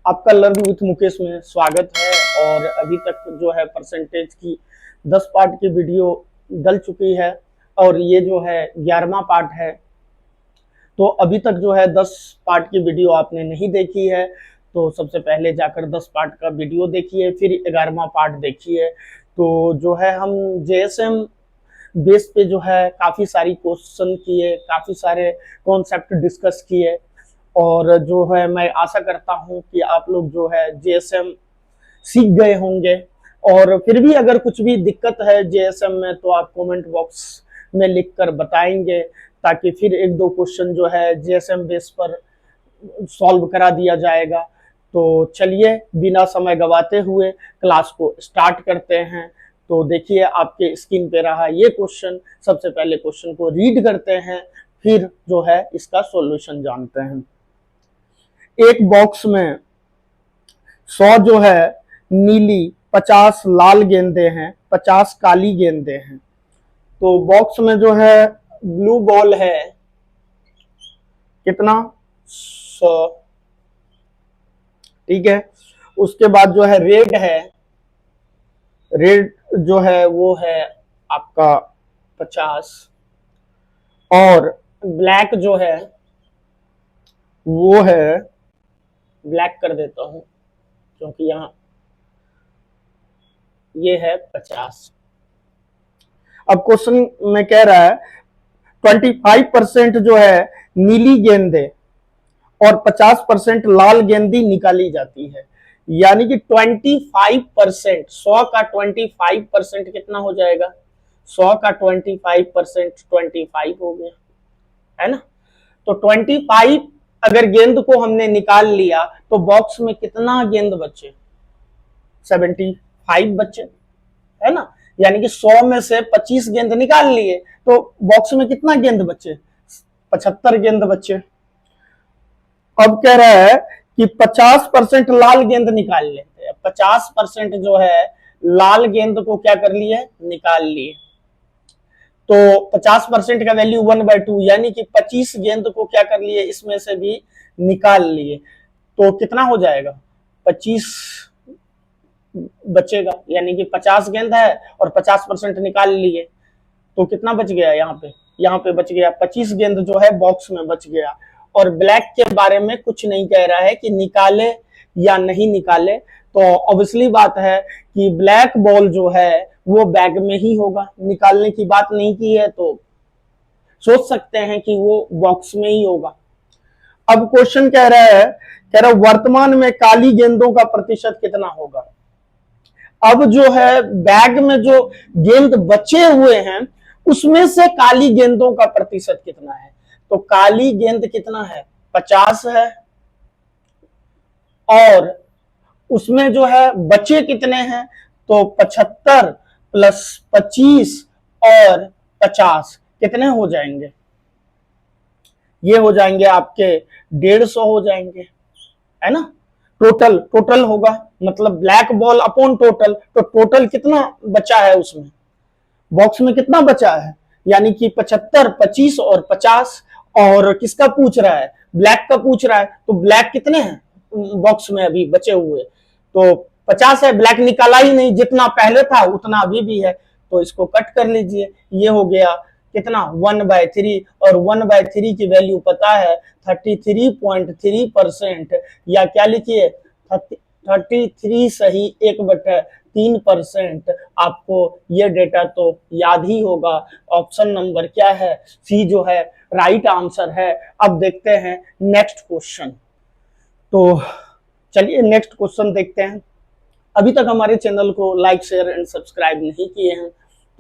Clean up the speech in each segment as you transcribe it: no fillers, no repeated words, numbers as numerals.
आपका learn with Mukesh में स्वागत है। और अभी तक जो है परसेंटेज की 10 पार्ट की वीडियो डल चुकी है और ये जो है 11वां पार्ट है। तो अभी तक जो है 10 पार्ट की वीडियो आपने नहीं देखी है तो सबसे पहले जाकर 10 पार्ट का वीडियो देखिए, फिर 11वां पार्ट देखिए। तो जो है हम जेएसएम बेस पे जो है काफ़ी सारी क्वेश्चन किए, काफ़ी सारे कॉन्सेप्ट डिस्कस किए और जो है मैं आशा करता हूं कि आप लोग जो है जेएसएम सीख गए होंगे। और फिर भी अगर कुछ भी दिक्कत है जेएसएम में तो आप कमेंट बॉक्स में लिख कर बताएंगे, ताकि फिर एक दो क्वेश्चन जो है जेएसएम बेस पर सॉल्व करा दिया जाएगा। तो चलिए बिना समय गवाते हुए क्लास को स्टार्ट करते हैं। तो देखिए आपके स्क्रीन पे रहा ये क्वेश्चन। सबसे पहले क्वेश्चन को रीड करते हैं, फिर जो है इसका सॉल्यूशन जानते हैं। एक बॉक्स में 100 जो है नीली, 50 लाल गेंदे हैं, 50 काली गेंदे हैं। तो बॉक्स में जो है ब्लू बॉल है कितना 100, ठीक है। उसके बाद जो है रेड है, रेड जो है वो है आपका 50 और ब्लैक जो है वो है, ब्लैक कर देता हूं क्योंकि यहां ये है 50। अब क्वेश्चन में कह रहा है 25% जो है नीली गेंदे और 50% लाल गेंदी निकाली जाती है। यानी कि 25%, 100 का 25% कितना हो जाएगा? 100 का 25% 25 हो गया, है ना। तो 25 अगर गेंद को हमने निकाल लिया तो बॉक्स में कितना गेंद बचे? 75 बचे, है ना। यानी कि 100 में से 25 गेंद निकाल लिए तो बॉक्स में कितना गेंद बचे? 75 गेंद बचे। अब कह रहा है कि 50% लाल गेंद निकाल लेते हैं। 50% जो है लाल गेंद को क्या कर लिए? निकाल लिए। तो 50% का वैल्यू 1/2, यानी कि 25 गेंद को क्या कर लिए? इसमें से भी निकाल लिए। तो कितना हो जाएगा? 25 बचेगा, यानी कि 50 गेंद है और 50% निकाल लिए तो कितना बच गया? यहाँ पे बच गया 25 गेंद जो है बॉक्स में बच गया। और ब्लैक के बारे में कुछ नहीं कह रहा है कि निकाले या नहीं निकाले। तो ऑब्वियसली बात है कि ब्लैक बॉल जो है वो बैग में ही होगा, निकालने की बात नहीं की है तो सोच सकते हैं कि वो बॉक्स में ही होगा। अब क्वेश्चन कह रहा है, वर्तमान में काली गेंदों का प्रतिशत कितना होगा। अब जो है बैग में जो गेंद बचे हुए हैं उसमें से काली गेंदों का प्रतिशत कितना है? तो काली गेंद कितना है? 50 है और उसमें जो है बचे कितने हैं? तो 75 प्लस 25 और 50 कितने हो जाएंगे? ये हो जाएंगे आपके 150 हो जाएंगे, है ना। टोटल टोटल होगा, मतलब ब्लैक बॉल अपॉन टोटल। तो टोटल कितना बचा है उसमें? बॉक्स में कितना बचा है? यानी कि 75, 25 और 50। और किसका पूछ रहा है? ब्लैक का पूछ रहा है। तो ब्लैक कितने हैं बॉक्स में अभी बचे हुए? तो 50 है, ब्लैक निकाला ही नहीं, जितना पहले था उतना अभी भी है। तो इसको कट कर लीजिए, ये हो गया कितना? 1/3। और 1/3 की वैल्यू पता है 33.3%, या क्या लिखिए 33 सही 1/3%। आपको ये डेटा तो याद ही होगा। ऑप्शन नंबर क्या है? सी जो है राइट आंसर है। अब देखते हैं नेक्स्ट क्वेश्चन। तो चलिए नेक्स्ट क्वेश्चन देखते हैं। अभी तक हमारे चैनल को लाइक शेयर एंड सब्सक्राइब नहीं किए हैं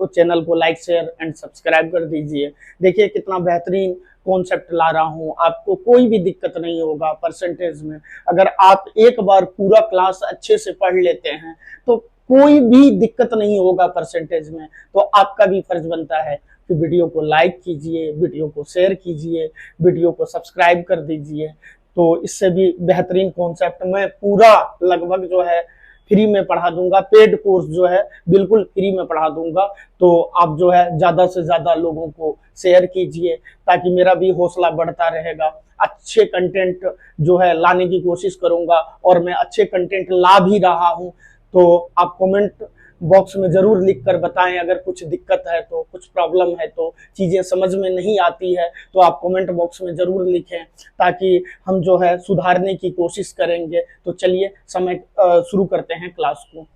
तो चैनल को लाइक शेयर एंड सब्सक्राइब कर दीजिए। देखिए कितना बेहतरीन कॉन्सेप्ट ला रहा हूं, आपको कोई भी दिक्कत नहीं होगा परसेंटेज में। अगर आप एक बार पूरा क्लास अच्छे से पढ़ लेते हैं तो कोई भी दिक्कत नहीं होगा परसेंटेज में। तो आपका भी फर्ज बनता है कि वीडियो को लाइक कीजिए, वीडियो को शेयर कीजिए, वीडियो को सब्सक्राइब कर दीजिए। तो इससे भी बेहतरीन कॉन्सेप्ट में पूरा लगभग जो है फ्री में पढ़ा दूंगा, पेड कोर्स जो है बिल्कुल फ्री में पढ़ा दूंगा। तो आप जो है ज्यादा से ज्यादा लोगों को शेयर कीजिए ताकि मेरा भी हौसला बढ़ता रहेगा। अच्छे कंटेंट जो है लाने की कोशिश करूंगा और मैं अच्छे कंटेंट ला भी रहा हूं। तो आप कमेंट बॉक्स में जरूर लिख कर बताएं, अगर कुछ दिक्कत है तो, कुछ प्रॉब्लम है तो, चीजें समझ में नहीं आती है तो आप कमेंट बॉक्स में जरूर लिखें ताकि हम जो है सुधारने की कोशिश करेंगे। तो चलिए समय शुरू करते हैं क्लास को।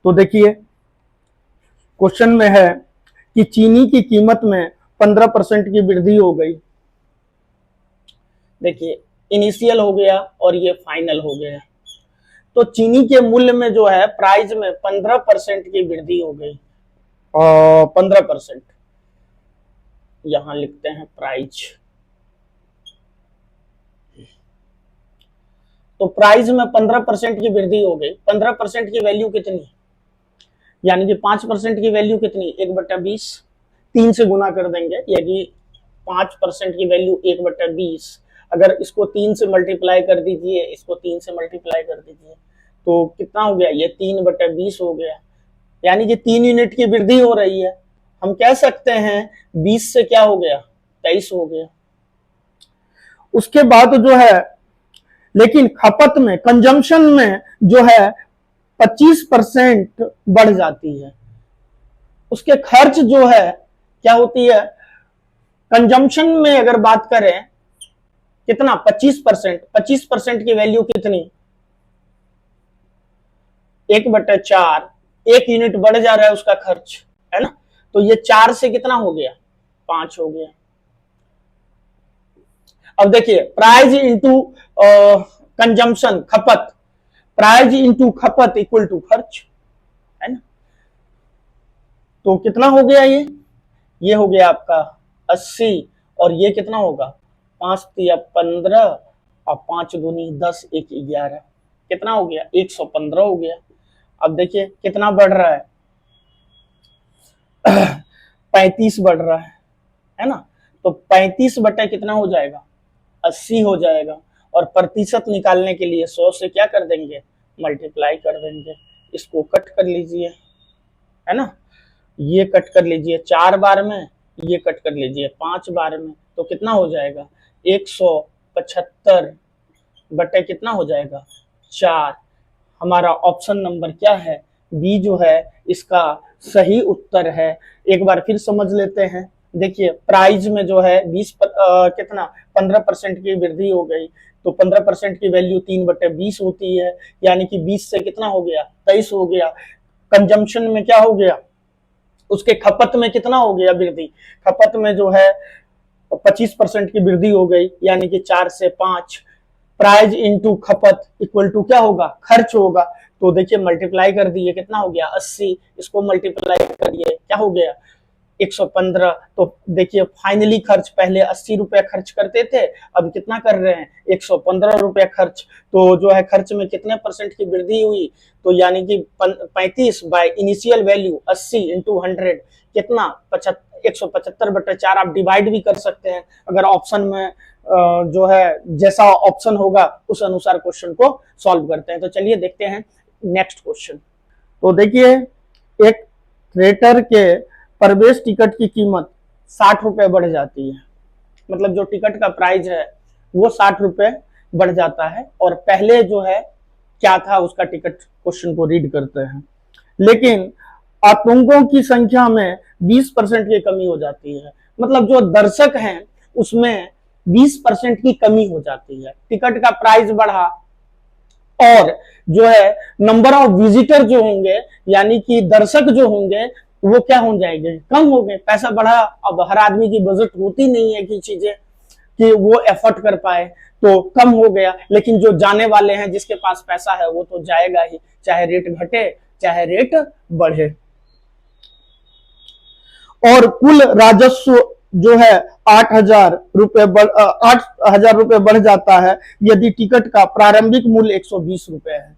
तो देखिए क्वेश्चन में है कि चीनी की कीमत में 15% की वृद्धि हो गई। देखिए इनिशियल हो गया और ये फाइनल हो गया। तो चीनी के मूल्य में जो है प्राइस में 15% की वृद्धि हो गई। 15% यहां लिखते हैं प्राइस। तो प्राइस में 15% की वृद्धि हो गई। 15% की वैल्यू कितनी, यानी कि 5% की वैल्यू कितनी, 1/20, 3 से गुना कर देंगे। यदि 5% की वैल्यू 1/20, अगर इसको 3 से मल्टीप्लाई कर दीजिए, इसको 3 से मल्टीप्लाई कर दीजिए, तो कितना हो गया, ये 3/20 हो गया। यानी कि 3 यूनिट की वृद्धि हो रही है। हम कह सकते हैं 20 से क्या हो गया, 23 हो गया। उसके बाद जो है लेकिन खपत में, कंजम्पशन में जो है 25% बढ़ जाती है। उसके खर्च जो है क्या होती है, कंजम्पशन में अगर बात करें कितना, 25%। 25% की वैल्यू कितनी, 1/4, 1 यूनिट बढ़ जा रहा है उसका खर्च, है ना। तो ये 4 से कितना हो गया, 5 हो गया। अब देखिए प्राइस इंटू कंजम्पशन, खपत, प्राइस इंटू खपत इक्वल टू खर्च, है ना। तो कितना हो गया, ये हो गया आपका 80 और ये कितना होगा, 5 तिया 15 और 5 दूनी 10, 1 11, कितना हो गया, 115 हो गया। अब देखिए कितना बढ़ रहा है 35 बढ़ रहा है ना। तो 35 बटे कितना हो जाएगा, 80 हो जाएगा। और प्रतिशत निकालने के लिए 100 से क्या कर देंगे, मल्टीप्लाई कर देंगे। इसको कट कर लीजिए, है ना, ये कट कर लीजिए 4 बार में, ये कट कर लीजिए 5 बार में, तो कितना हो जाएगा, 175 बटे कितना हो जाएगा, 4। हमारा ऑप्शन नंबर क्या है, बी जो है इसका सही उत्तर है। एक बार फिर समझ लेते हैं। देखिए प्राइस में जो है 15% की वृद्धि हो गई। तो 15% की वैल्यू 3/20 होती है, यानी कि 20 से कितना हो गया, 23 हो गया। कंजम्पशन में क्या हो गया, उसके खपत में कितना हो गया वृद्धि, खपत में जो है 25% की वृद्धि हो गई, यानी कि 4 से 5। प्राइस इंटू खपत इक्वल टू क्या होगा, खर्च होगा। तो देखिए मल्टीप्लाई कर दिए, कितना हो गया 80, इसको मल्टीप्लाई करिए क्या हो गया 115। तो देखिए फाइनली खर्च, पहले 80 रुपए खर्च करते थे, अब कितना कर रहे हैं 115 रुपए खर्च। तो जो है खर्च में कितने परसेंट की वृद्धि हुई, तो यानी कि 35 बाय इनिशियल वैल्यू 80 इंटू 100 कितना 175/4। आप डिवाइड भी कर सकते हैं, अगर ऑप्शन में जो है जैसा ऑप्शन होगा उस अनुसार क्वेश्चन को सॉल्व करते हैं। तो चलिए देखते हैं नेक्स्ट क्वेश्चन। तो देखिए एक थिएटर के प्रवेश टिकट की कीमत 60 रुपए बढ़ जाती है, मतलब जो टिकट का प्राइस है वो 60 रुपए बढ़ जाता है। और पहले जो है क्या था उसका टिकट, क्वेश्चन को रीड करते हैं। लेकिन आतंकों की संख्या में 20% की कमी हो जाती है, मतलब जो दर्शक हैं उसमें 20% की कमी हो जाती है। टिकट का प्राइस बढ़ा और जो है नंबर ऑफ विजिटर जो होंगे, यानी कि दर्शक जो होंगे वो क्या हो जाएंगे, कम हो गए। पैसा बढ़ा, अब हर आदमी की बजट होती नहीं है कि चीजें कि वो एफर्ट कर पाए, तो कम हो गया। लेकिन जो जाने वाले हैं, जिसके पास पैसा है वो तो जाएगा ही, चाहे रेट घटे चाहे रेट बढ़े। और कुल राजस्व जो है 8,000 रुपए 8,000 रुपए बढ़ जाता है यदि टिकट का प्रारंभिक मूल्य 120 रुपए है।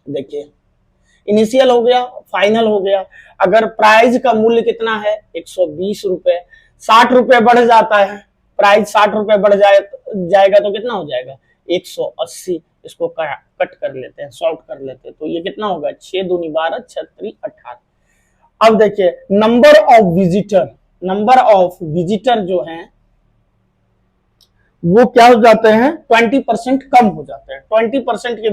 देखिए इनिशियल हो गया, फाइनल हो गया। अगर प्राइस का मूल्य कितना है 120 रुपए, 60 रुपए बढ़ जाता है, प्राइस 60 रुपए बढ़ जाएगा तो कितना हो जाएगा 180, इसको कट कर लेते हैं, सॉल्व कर लेते हैं, तो ये कितना होगा, 6 दूनी 12, 6 3 18। अब देखिए नंबर ऑफ विजिटर जो हैं वो क्या हो जाते हैं, 20% कम हो जाते हैं। 20% की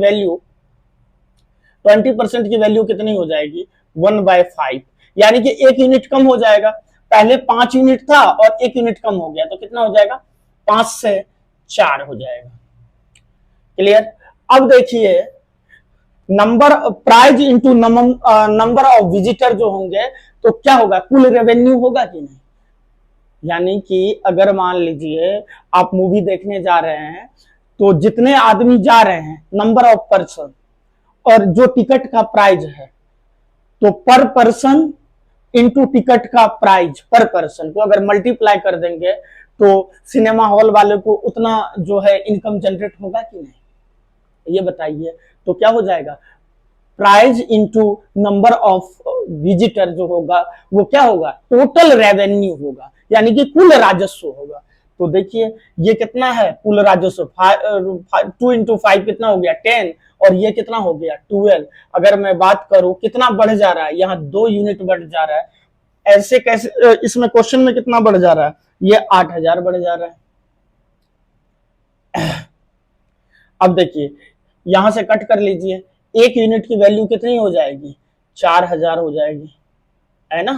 वैल्यू कितनी हो जाएगी, 1/5, यानी कि 1 यूनिट कम हो जाएगा। पहले 5 यूनिट था और 1 यूनिट कम हो गया, तो कितना हो जाएगा, 5 से 4 हो जाएगा। क्लियर। अब देखिए number prize into number of visitor जो होंगे तो क्या होगा, कुल रेवेन्यू होगा कि नहीं। यानी कि अगर मान लीजिए आप मूवी देखने जा रहे हैं तो जितने आदमी जा रहे हैं, नंबर ऑफ पर्सन, और जो टिकट का प्राइस है, तो पर पर्सन इंटू टिकट का प्राइस पर पर्सन को अगर मल्टीप्लाई कर देंगे तो सिनेमा हॉल वाले को उतना जो है इनकम जनरेट होगा कि नहीं, ये बताइए। तो क्या हो जाएगा, price into number of visitor जो होगा वो क्या होगा, टोटल रेवेन्यू होगा, यानी कि कुल राजस्व होगा। तो देखिए ये कितना है कुल राजस्व, 2 into 5 कितना हो गया, 10, और ये कितना हो गया, 12। अगर मैं बात करूं कितना बढ़ जा रहा है, यहाँ 2 यूनिट बढ़ जा रहा है, ऐसे कैसे, इसमें क्वेश्चन में कितना बढ़ जा रहा है, ये 8000 बढ़ जा रहा है। अब देखिए यहां से कट कर लीजिए, 1 यूनिट की वैल्यू कितनी हो जाएगी, 4000 हो जाएगी, है ना।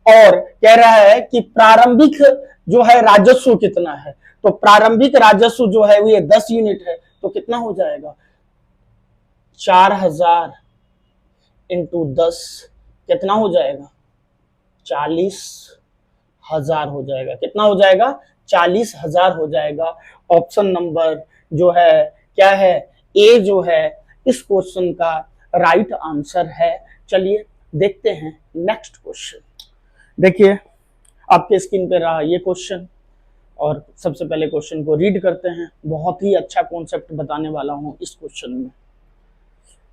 और कह रहा है कि प्रारंभिक जो है राजस्व कितना है, तो प्रारंभिक राजस्व जो है वो ये 10 यूनिट है, तो कितना हो जाएगा, 4000 इंटू 10 कितना हो जाएगा, 40,000 हो जाएगा। कितना हो जाएगा, 40,000 हो जाएगा। ऑप्शन नंबर जो है क्या है, ए जो है इस क्वेश्चन का राइट आंसर है। चलिए देखते हैं नेक्स्ट क्वेश्चन। देखिए आपके स्क्रीन पे रहा ये क्वेश्चन, और सबसे पहले क्वेश्चन को रीड करते हैं। बहुत ही अच्छा कॉन्सेप्ट बताने वाला हूं इस क्वेश्चन में।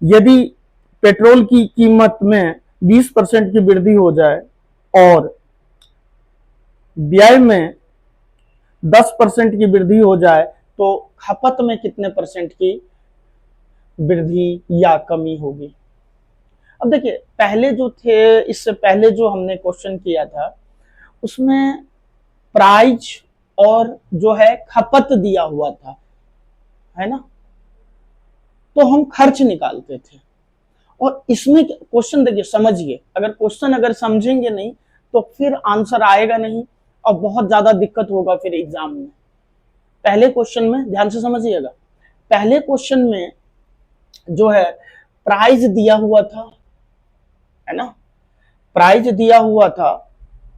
यदि पेट्रोल की कीमत में 20% की वृद्धि हो जाए और व्यय में 10% की वृद्धि हो जाए तो खपत में कितने परसेंट की वृद्धि या कमी होगी। अब देखिए पहले जो थे, इससे पहले जो हमने क्वेश्चन किया था उसमें प्राइस और जो है खपत दिया हुआ था, है ना, तो हम खर्च निकालते थे। और इसमें क्वेश्चन देखिए समझिए, अगर क्वेश्चन अगर समझेंगे नहीं तो फिर आंसर आएगा नहीं और बहुत ज्यादा दिक्कत होगा फिर एग्जाम में। पहले क्वेश्चन में ध्यान से समझिएगा, पहले क्वेश्चन में जो है प्राइस दिया हुआ था, है ना, प्राइस दिया हुआ था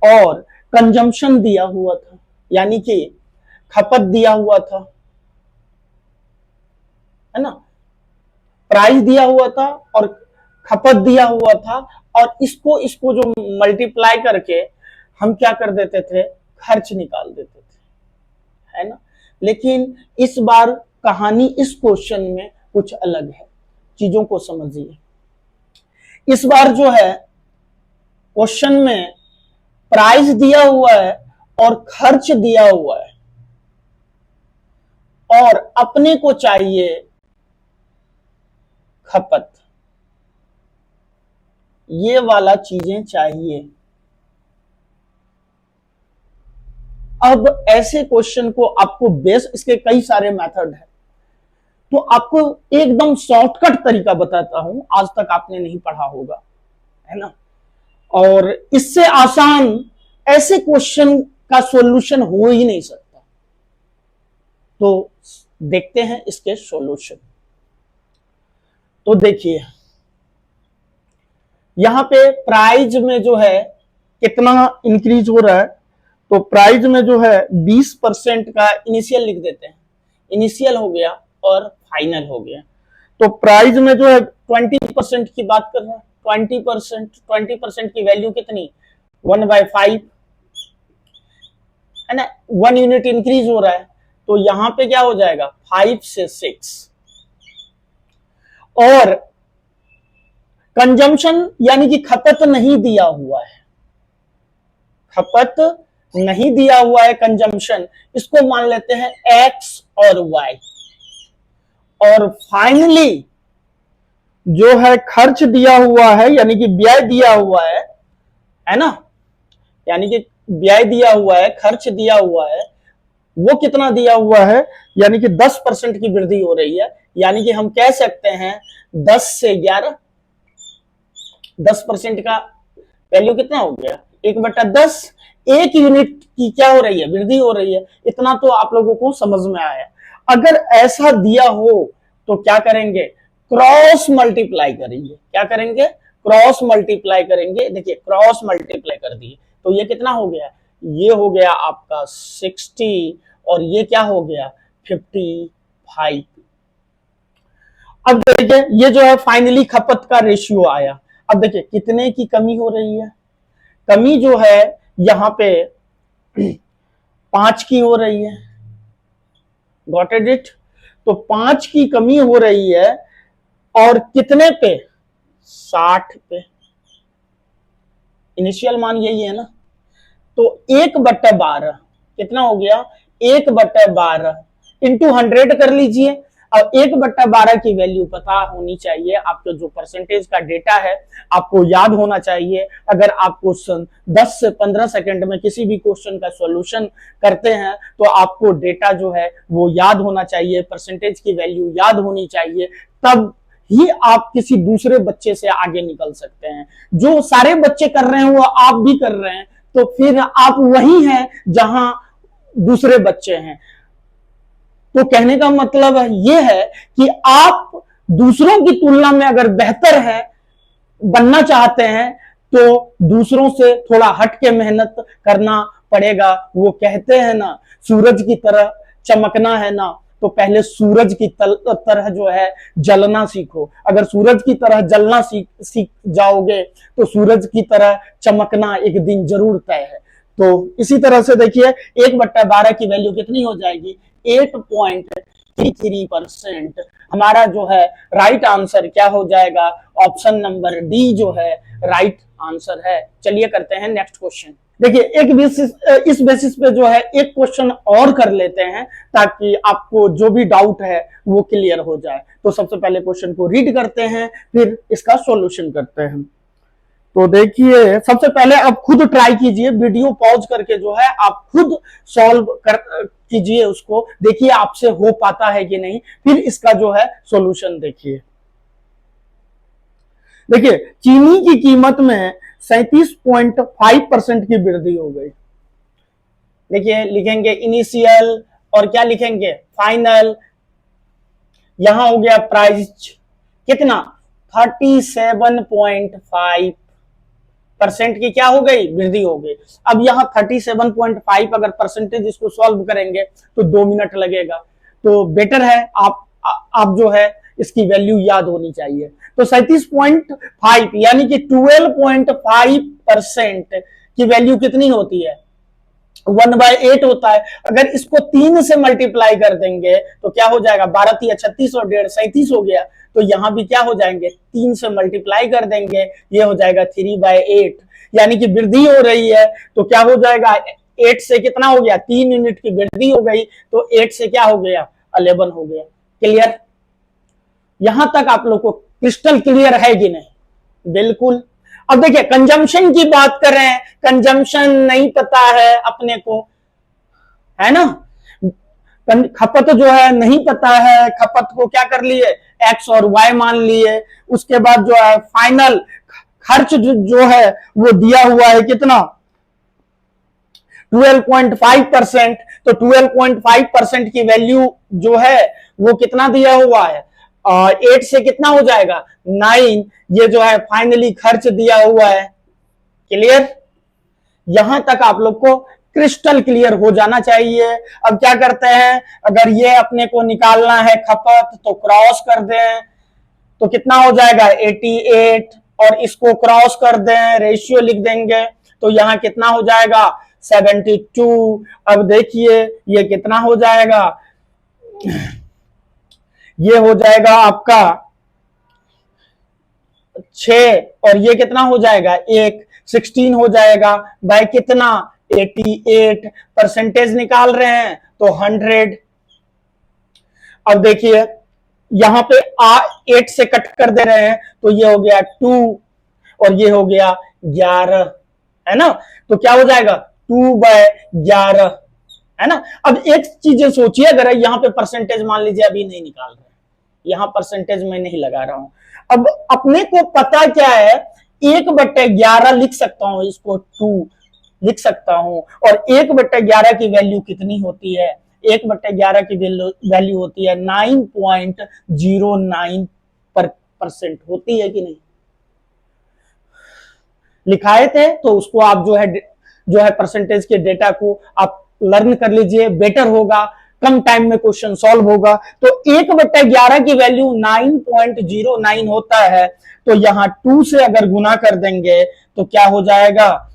और कंजम्पशन दिया हुआ था, यानी कि खपत दिया हुआ था, है ना, प्राइस दिया हुआ था और खपत दिया हुआ था, और इसको जो मल्टीप्लाई करके हम क्या कर देते थे, खर्च निकाल देते थे, है ना। लेकिन इस बार कहानी इस क्वेश्चन में कुछ अलग है, चीजों को समझिए। इस बार जो है क्वेश्चन में प्राइस दिया हुआ है और खर्च दिया हुआ है, और अपने को चाहिए खपत, ये वाला चीजें चाहिए। अब ऐसे क्वेश्चन को आपको बेस, इसके कई सारे मेथड है, तो आपको एकदम शॉर्टकट तरीका बताता हूं, आज तक आपने नहीं पढ़ा होगा, है ना, और इससे आसान ऐसे क्वेश्चन का सॉल्यूशन हो ही नहीं सकता। तो देखते हैं इसके सॉल्यूशन। तो देखिए यहां पे प्राइस में जो है कितना इंक्रीज हो रहा है, तो प्राइस में जो है 20% का इनिशियल लिख देते हैं, इनिशियल हो गया और फाइनल हो गया। तो प्राइस में जो है 20% की बात कर रहे हैं, 20% की वैल्यू कितनी, 1/5, है ना, 1 यूनिट इंक्रीज हो रहा है, तो यहां पे क्या हो जाएगा 5 से 6। और कंजम्पशन यानी कि खपत नहीं दिया हुआ है, खपत नहीं दिया हुआ है कंजम्पशन, इसको मान लेते हैं एक्स और वाई। और फाइनली जो है खर्च दिया हुआ है, यानी कि व्यय दिया हुआ है ना, यानी कि व्यय दिया हुआ है, खर्च दिया हुआ है, वो कितना दिया हुआ है, यानी कि 10% की वृद्धि हो रही है। यानी कि हम कह सकते हैं 10 से 11, 10% का वैल्यू कितना हो गया, 1/10, 1 यूनिट की क्या हो रही है, वृद्धि हो रही है। इतना तो आप लोगों को समझ में आया। अगर ऐसा दिया हो तो क्या करेंगे, क्रॉस मल्टीप्लाई करेंगे। क्या करेंगे, क्रॉस मल्टीप्लाई करेंगे। देखिए क्रॉस मल्टीप्लाई कर दिए तो ये कितना हो गया, ये हो गया आपका 60 और ये क्या हो गया 55। अब देखिए ये जो है फाइनली खपत का रेशियो आया। अब देखिए कितने की कमी हो रही है, कमी जो है यहां पे 5 की हो रही है। Got it? तो 5 की कमी हो रही है और कितने पे, 60 पे। इनिशियल मान यही है ना, तो 1/12 कितना हो गया, 1/12 इंटू 100 कर लीजिए। अब 1/12 की वैल्यू पता होनी चाहिए, आपका जो परसेंटेज का डेटा है आपको याद होना चाहिए। अगर आप क्वेश्चन 10 से 15 सेकंड में किसी भी क्वेश्चन का सॉल्यूशन करते हैं तो आपको डेटा जो है वो याद होना चाहिए, परसेंटेज की वैल्यू याद होनी चाहिए, तब ही आप किसी दूसरे बच्चे से आगे निकल सकते हैं। जो सारे बच्चे कर रहे हैं वो आप भी कर रहे हैं, तो फिर आप वही हैं जहां दूसरे बच्चे हैं। तो कहने का मतलब यह है कि आप दूसरों की तुलना में अगर बेहतर है, बनना चाहते हैं, तो दूसरों से थोड़ा हट के मेहनत करना पड़ेगा। वो कहते हैं ना, सूरज की तरह चमकना है ना, तो पहले सूरज की तरह जो है जलना सीखो। अगर सूरज की तरह जलना सीख जाओगे तो सूरज की तरह चमकना एक दिन जरूर तय है। तो इसी तरह से देखिए 1/12 की वैल्यू कितनी हो जाएगी, 8.33%। हमारा जो है राइट आंसर क्या हो जाएगा, ऑप्शन नंबर डी जो है राइट आंसर है। चलिए करते हैं नेक्स्ट क्वेश्चन। देखिए एक बेसिस, इस बेसिस पे जो है एक क्वेश्चन और कर लेते हैं ताकि आपको जो भी डाउट है वो क्लियर हो जाए। तो सबसे पहले क्वेश्चन को रीड करते हैं, फिर इसका सॉल्यूशन करते हैं। तो देखिए सबसे पहले आप खुद ट्राई कीजिए, वीडियो पॉज करके जो है आप खुद सॉल्व कर कीजिए, उसको देखिए आपसे हो पाता है कि नहीं, फिर इसका जो है सॉल्यूशन देखिए। देखिए चीनी की कीमत में 37.5% की वृद्धि हो गई। देखिए लिखेंगे इनिशियल और क्या लिखेंगे फाइनल। यहां हो गया प्राइस कितना, 37.5% की क्या हो गई, वृद्धि हो गई। अब यहाँ 37.5 अगर परसेंटेज इसको सॉल्व करेंगे तो 2 मिनट लगेगा, तो बेटर है आप जो है इसकी वैल्यू याद होनी चाहिए। तो 37.5 यानी कि 12.5% की वैल्यू कितनी होती है, 1/8 होता है। अगर इसको 3 से मल्टीप्लाई कर देंगे तो क्या हो जाएगा, 12 36 और 1.5 37 हो गया। तो यहां भी क्या हो जाएंगे, 3 से मल्टीप्लाई कर देंगे, ये हो जाएगा 3/8, यानी कि वृद्धि हो रही है। तो क्या हो जाएगा, 8 से कितना हो गया, 3 यूनिट की वृद्धि हो गई, तो 8 से क्या हो गया, 11 हो गया। क्लियर, यहां तक आप लोग को क्रिस्टल क्लियर है कि नहीं, बिल्कुल। अब देखिए कंजम्पशन की बात कर रहे हैं, कंजम्पशन नहीं पता है अपने को, है ना, खपत जो है नहीं पता है, खपत को क्या कर लिए, एक्स और वाई मान लिए। उसके बाद जो है फाइनल खर्च जो है वो दिया हुआ है कितना, 12.5%। तो 12.5% की वैल्यू जो है वो कितना दिया हुआ है, 8 से कितना हो जाएगा 9, ये जो है फाइनली खर्च दिया हुआ है। क्लियर, यहां तक आप लोग को क्रिस्टल क्लियर हो जाना चाहिए। अब क्या करते हैं, अगर ये अपने को निकालना है खपत तो क्रॉस कर दें, तो कितना हो जाएगा 88, और इसको क्रॉस कर दें, रेशियो लिख देंगे, तो यहां कितना हो जाएगा 72। अब देखिए ये कितना हो जाएगा, ये हो जाएगा आपका 6 और ये कितना हो जाएगा 1, 16 हो जाएगा बाय कितना 88 परसेंटेज निकाल रहे हैं तो 100। अब देखिए यहां पे 8 से कट कर दे रहे हैं तो ये हो गया 2 और ये हो गया 11, है ना। तो क्या हो जाएगा 2/11, है ना। अब एक चीजें सोचिए, अगर यहां पे परसेंटेज मान लीजिए अभी नहीं निकाल रहे, यहां परसेंटेज मैं नहीं लगा रहा हूं, अब अपने को पता क्या है 1/11 लिख सकता हूं, इसको 2 लिख सकता हूं, और 1/11 की वैल्यू कितनी होती है, 1/11 की वैल्यू होती है 9.09% होती है कि नहीं। लिखाए थे तो उसको आप जो है परसेंटेज के डेटा को आप लर्न कर लीजिए, बेटर होगा, कम टाइम में क्वेश्चन सॉल्व होगा। तो 1/11 की वैल्यू 9.09 होता है, तो यहां 2 से अगर गुना कर देंगे तो क्या हो जाएगा,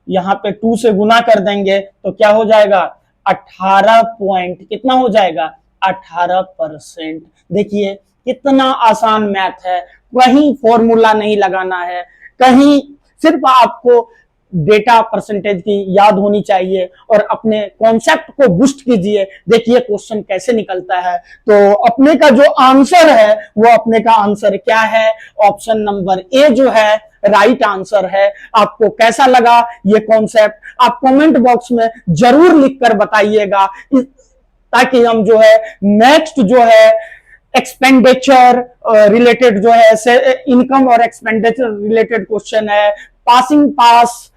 यहां पे 2 से गुना कर देंगे तो क्या हो जाएगा 18 पॉइंट, कितना हो जाएगा 18%। देखिए कितना आसान मैथ है, कहीं फॉर्मूला नहीं लगाना है, कहीं सिर्फ आपको डेटा परसेंटेज की याद होनी चाहिए और अपने कॉन्सेप्ट को बूस्ट कीजिए। देखिए क्वेश्चन कैसे निकलता है। तो अपने का जो आंसर है वो अपने का आंसर क्या है, ऑप्शन नंबर ए जो है राइट आंसर है। आपको कैसा लगा ये कॉन्सेप्ट आप कमेंट बॉक्स में जरूर लिखकर बताइएगा, ताकि हम जो है नेक्स्ट जो है एक्सपेंडिचर रिलेटेड जो है इनकम और एक्सपेंडिचर रिलेटेड क्वेश्चन है, पास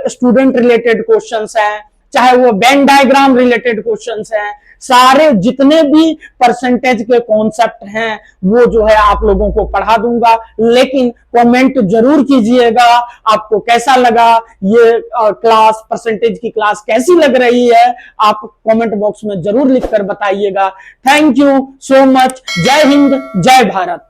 स्टूडेंट रिलेटेड क्वेश्चंस हैं, चाहे वो वेन डायग्राम रिलेटेड क्वेश्चंस हैं, सारे जितने भी परसेंटेज के कॉन्सेप्ट हैं वो जो है आप लोगों को पढ़ा दूंगा। लेकिन कमेंट जरूर कीजिएगा आपको कैसा लगा ये क्लास, परसेंटेज की क्लास कैसी लग रही है, आप कमेंट बॉक्स में जरूर लिखकर बताइएगा। Thank you so much. जय हिंद, जय भारत।